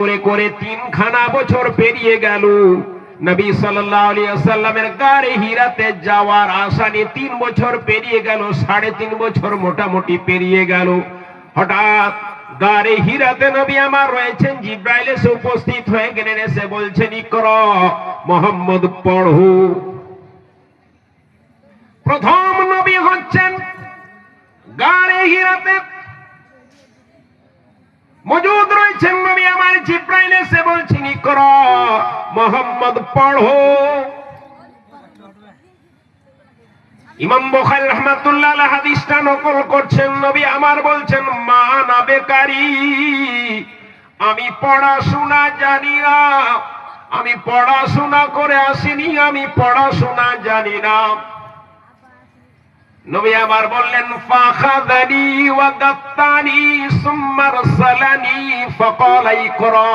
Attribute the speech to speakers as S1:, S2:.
S1: করে করে 3খানা বছর পেরিয়ে গেল। নবী সাল্লাল্লাহু আলাইহি ওয়াসাল্লামের গারে হিরাতে যাওয়ার আশা নিয়ে 3 বছর পেরিয়ে গেল, 3.5 বছর মোটামুটি পেরিয়ে গেল। হঠাৎ গারে হিরাতে নবী আমার রয়েছেন, জিব্রাইল এসে উপস্থিত হয়ে গেলেন, এসে বলছেন ইকরা মুহাম্মদ পড়ো। প্রথম নবী হচ্ছেন গারে হিরাতে মজুদ রয়েছেন নবী আমার, জিব্রাইল এসে বলছেন ইকরা মুহাম্মদ পড়ো। ইমাম বুখারী রাহমাতুল্লাহ আলাইহি হাদিসটা নকল করছেন, নবী আমার বলছেন মা আনা বেকারি, আমি পড়াশোনা জানি না, আমি পড়াশোনা করে আসিনি, আমি পড়াশোনা জানি না। নবী আমার বললেন ফাখাযানি ওয়া গাত্তানি সুম্মা আরসালানি ফাকালা ইকরা।